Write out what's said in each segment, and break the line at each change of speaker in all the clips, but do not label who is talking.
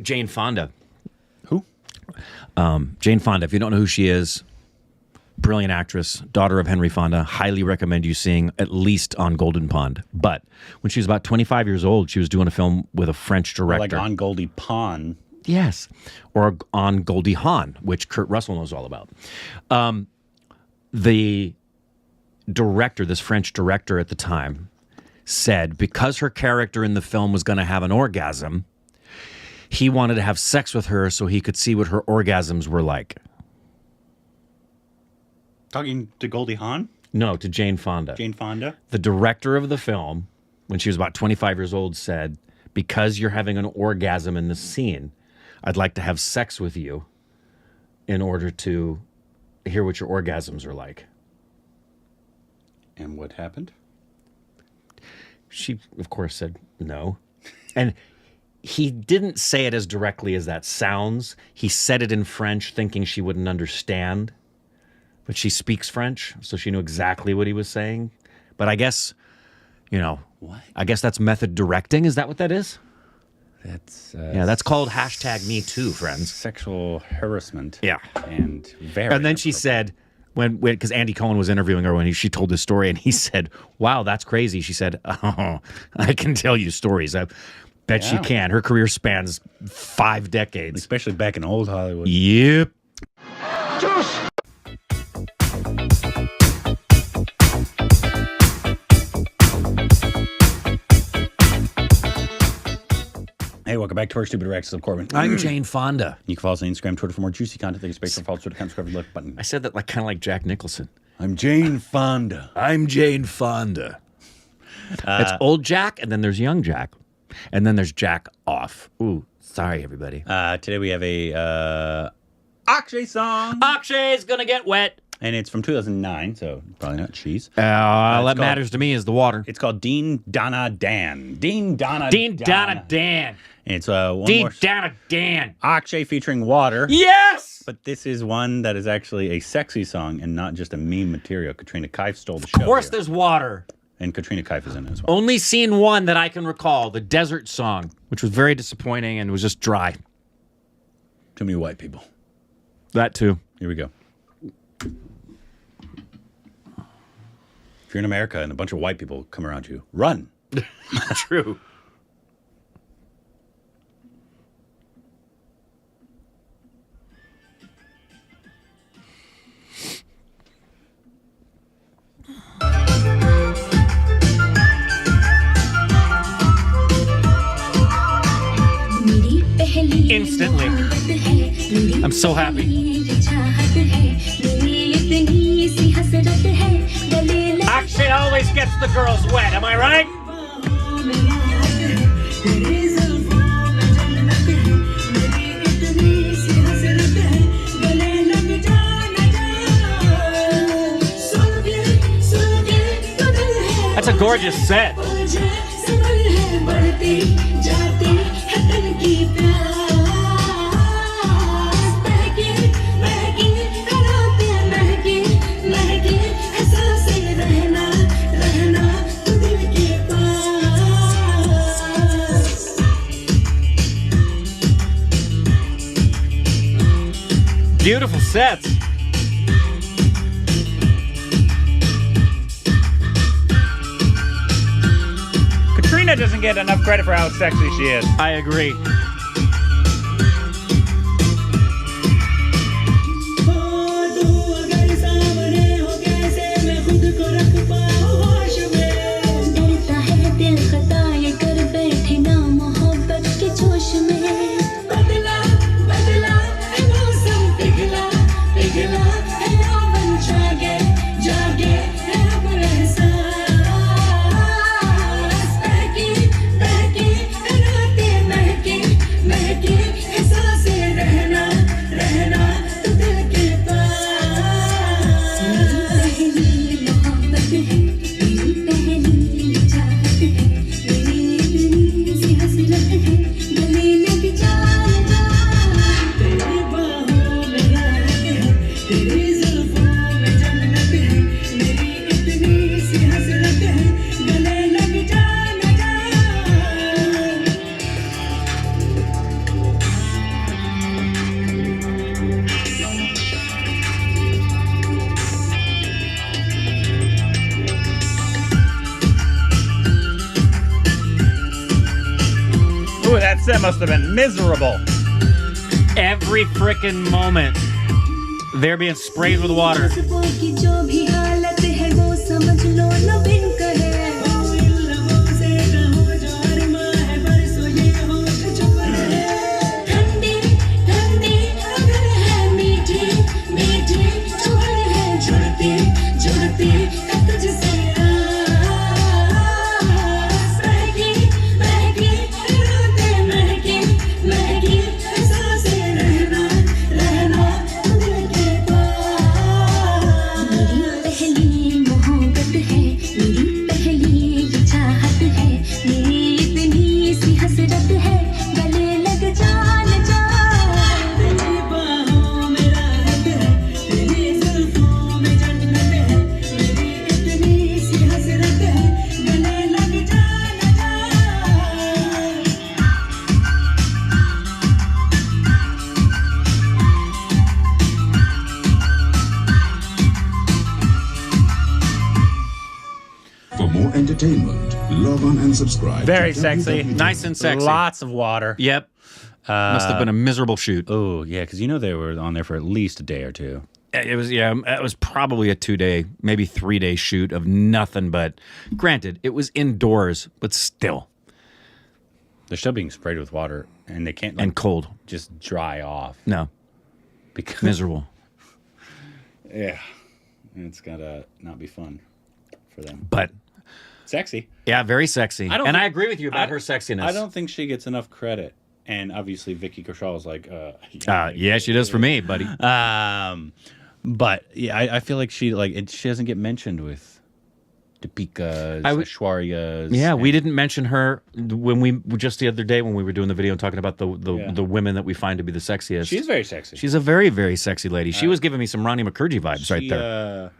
Jane Fonda.
Who?
Jane Fonda. If you don't know who she is, brilliant actress, daughter of Henry Fonda. Highly recommend you seeing at least on Golden Pond. But when she was about 25 years old, she was doing a film with a French director.
Like on Goldie Pond.
Yes. Or on Goldie Hawn, which Kurt Russell knows all about. The director, this French director at the time, said because her character in the film was going to have an orgasm, he wanted to have sex with her so he could see what her orgasms were like.
Talking to Goldie Hawn?
No, to Jane Fonda.
Jane Fonda?
The director of the film, when she was about 25 years old, said, because you're having an orgasm in the scene, I'd like to have sex with you in order to hear what your orgasms are like.
And what happened?
She, of course, said no. And he didn't say it as directly as that sounds. He said it in French, thinking she wouldn't understand. But she speaks French, so she knew exactly what he was saying. But I guess, you know,
what?
I guess that's method directing. Is that what that is?
That's
yeah, that's called #MeToo, friends.
Sexual harassment.
Yeah.
And very.
And then she said, when because Andy Cohen was interviewing her when she told this story, and he said, "Wow, that's crazy." She said, "Oh, I can tell you stories. I bet she can. Her career spans 5 decades,
especially back in old Hollywood."
Yep.
Juice.
Hey, welcome back to our Stupid Reactions of Corbin.
I'm Jane Fonda.
You can follow us on Instagram, Twitter for more juicy content. Thank you, space for follow Twitter account, subscribe, like button.
I said that like kind of like Jack Nicholson.
I'm Jane Fonda.
I'm Jane Fonda. It's old Jack, and then there's young Jack, and then there's Jack off. Ooh, sorry everybody.
Today we have a Akshay song.
Akshay's gonna get wet.
And it's from 2009, so probably not cheese.
All that matters to me is the water.
It's called Dean Donna Dan. Dean Donna
Dan.
And it's one
Dean
more
Donna Dan.
Akshay featuring water.
Yes!
But this is one that is actually a sexy song and not just a meme material. Katrina Kaif stole the show.
Of course there's water.
And Katrina Kaif is in it as well.
Only seen one that I can recall, the Desert Song, which was very disappointing and was just dry.
Too many white people.
That too.
Here we go. If you're in America and a bunch of white people come around you, run.
True. Instantly. I'm so happy. Akshay always gets the girls wet, am I right? That's a gorgeous set. Beautiful sets.
Katrina doesn't get enough credit for how sexy she is.
I agree.
That must have been miserable.
Every frickin' moment, they're being sprayed with water.
For more entertainment, log on and subscribe.
Very
to
sexy.
Nice and sexy.
Lots of water.
Yep. Must have been a miserable shoot.
Oh, yeah, because you know they were on there for at least a day or two.
It was probably a 2-day, maybe 3-day shoot of nothing but, granted, it was indoors, but still.
They're still being sprayed with water, and they can't like,
And cold.
just dry off.
No.
Because
Miserable.
Yeah. It's gotta not be fun for them.
But,
Sexy.
yeah, very sexy.
I don't
And
think-
I agree with you about her sexiness.
I don't think she gets enough credit. And obviously Vicky Kershaw is like,
yeah, she does for me, buddy.
But yeah, I feel like she doesn't get mentioned with Deepika's, Aishwarya's.
Yeah, we didn't mention her when we just the other day when we were doing the video and talking about the women that we find to be the sexiest.
She's very sexy.
She's a very, very sexy lady. She was giving me some Ronnie McCurdy vibes right there.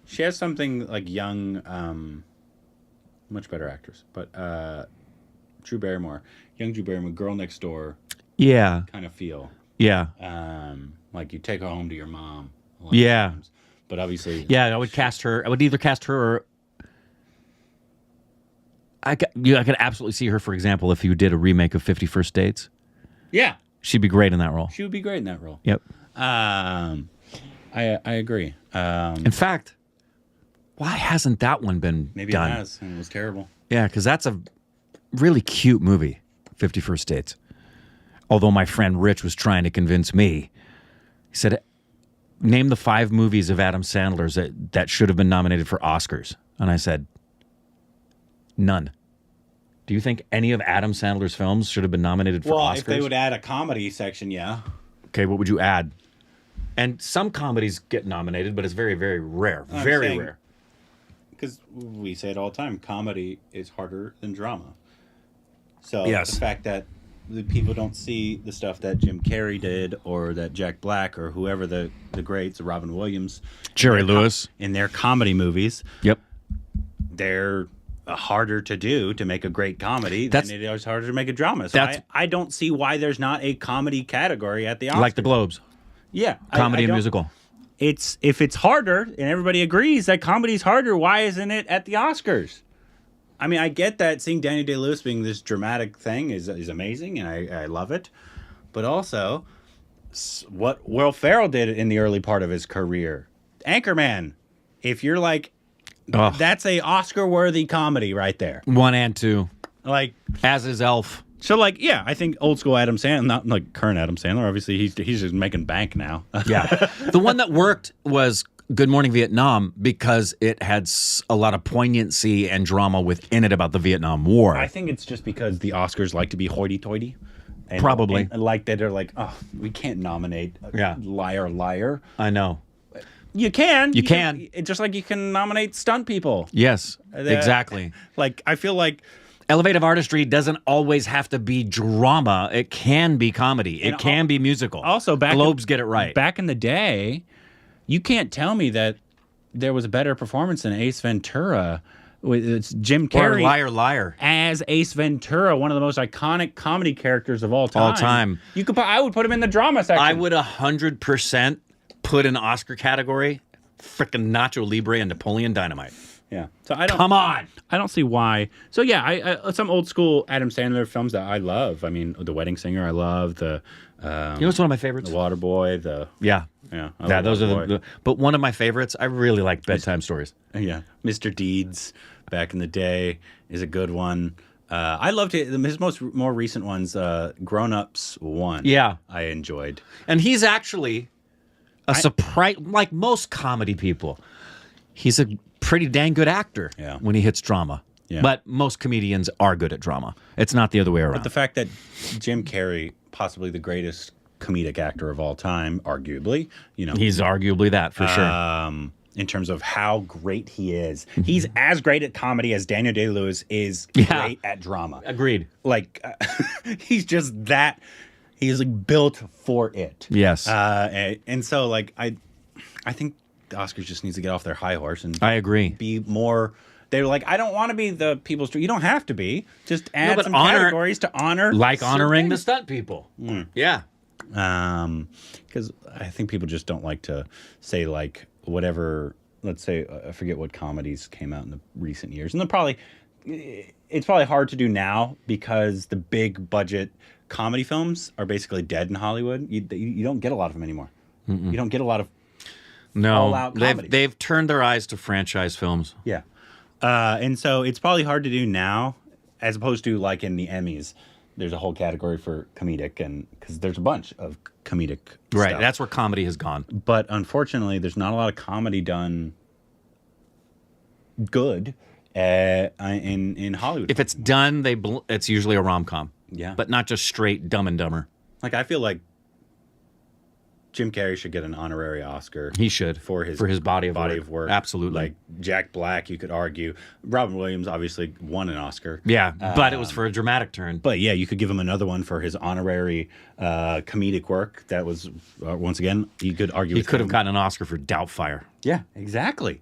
She has something like young, much better actress, but Drew Barrymore, young Drew Barrymore, Girl Next Door
Yeah,
kind of feel.
yeah,
Like you take her home to your mom. a lot of
Yeah.
times. But obviously,
yeah. I would cast her. I would either cast her or I could absolutely see her. For example, if you did a remake of 50 First Dates,
yeah,
she'd be great in that role.
she would be great in that role.
Yep.
I agree.
In fact, why hasn't that one been
Maybe
done?
it has, and it was terrible.
Yeah, because that's a really cute movie, 50 First Dates. Although my friend Rich was trying to convince me. He said, name the 5 movies of Adam Sandler's that should have been nominated for Oscars. And I said, none. Do you think any of Adam Sandler's films should have been nominated for Oscars?
if they would add a comedy section, yeah.
Okay, what would you add? And some comedies get nominated, but it's very, very rare. Very rare.
Because we say it all the time, comedy is harder than drama. So
Yes.
the fact that the people don't see the stuff that Jim Carrey did or that Jack Black or whoever the greats, Robin Williams,
Jerry Lewis.
in their comedy movies,
Yep.
they're harder to do to make a great comedy
That's-
than it is harder to make a drama. So
That's-
I don't see why there's not a comedy category at the Oscars.
Like the Globes.
Yeah.
Comedy
I
and
don't-
musical.
If it's harder and everybody agrees that comedy's harder, why isn't it at the Oscars? I mean, I get that seeing Danny Day-Lewis being this dramatic thing is amazing, and I love it. But also, what Will Ferrell did in the early part of his career, Anchorman. If you're like,
Ugh.
that's a Oscar-worthy comedy right there.
1 and 2.
Like,
As is Elf.
so like, yeah, I think old school Adam Sandler, not like current Adam Sandler. Obviously, he's just making bank now.
Yeah. The one that worked was Good Morning Vietnam because it had a lot of poignancy and drama within it about the Vietnam War.
I think it's just because the Oscars like to be hoity-toity. And,
Probably.
And like that they're like, oh, we can't nominate
Yeah.
liar.
I know.
You can.
You can.
Just like you can nominate stunt people.
Yes, exactly.
Like, I feel like...
Elevative artistry doesn't always have to be drama. It can be comedy. It can be musical.
Also,
Globes get it right.
Back in the day, you can't tell me that there was a better performance than Ace Ventura. It's Jim Carrey.
Or Liar Liar.
As Ace Ventura, one of the most iconic comedy characters of all time.
All time.
I would put him in the drama section.
I would 100% put in Oscar category frickin' Nacho Libre and Napoleon Dynamite.
Yeah. So I don't.
Come on.
I don't see why. So yeah, I some old school Adam Sandler films that I love. I mean, The Wedding Singer, I love the.
You know what's one of my favorites?
The Waterboy. The
Yeah.
yeah. I
Yeah,
love
those are
Waterboy.
but one of my favorites, I really like bedtime stories.
Yeah, Mr. Deeds back in the day is a good one. I loved it. His more recent ones, Grown Ups 1.
Yeah.
I enjoyed.
And he's actually a surprise, like most comedy people. He's a pretty dang good actor
Yeah.
when he hits drama.
Yeah.
But most comedians are good at drama. It's not the other way around.
But the fact that Jim Carrey, possibly the greatest comedic actor of all time, arguably, you know,
He's arguably that for sure.
in terms of how great he is, he's as great at comedy as Daniel Day-Lewis is
Yeah.
great at drama.
Agreed.
Like, he's just that. He's like built for it.
Yes.
And so, like, I think the Oscars just needs to get off their high horse and
I agree.
be more. They're like, I don't want to be the people's. You don't have to be. Just add
but
some
honor-
categories to honor,
Like
certain
honoring the
things.
stunt people. Yeah.
Because I think people just don't like to say like whatever. Let's say I forget what comedies came out in the recent years, and it's probably hard to do now because the big budget comedy films are basically dead in Hollywood. You don't get a lot of them anymore. You don't get a lot of
No.
all-out comedies.
They've turned their eyes to franchise films.
yeah, and so it's probably hard to do now, as opposed to like in the Emmys. There's a whole category for comedic, and because there's a bunch of comedic
Right.
stuff.
That's where comedy has gone.
But unfortunately, there's not a lot of comedy done good in Hollywood.
If it's done, it's usually a rom-com.
Yeah.
But not just straight Dumb and Dumber.
like, I feel like Jim Carrey should get an honorary Oscar.
He should.
for his
body of
of
work.
work.
Absolutely.
Like Jack Black, you could argue. Robin Williams obviously won an Oscar.
Yeah, but it was for a dramatic turn.
But yeah, you could give him another one for his honorary comedic work. That was once again, you could argue.
He
with
could have
him.
gotten an Oscar for Doubtfire.
Yeah, exactly.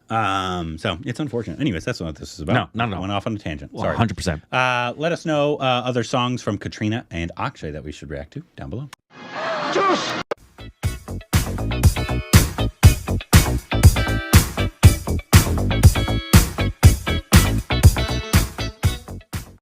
So it's unfortunate. Anyways, that's not what this is about.
No, not at all.
I went off on a tangent. Sorry.
100%.
Let us know other songs from Katrina and Akshay that we should react to down below.
Juice!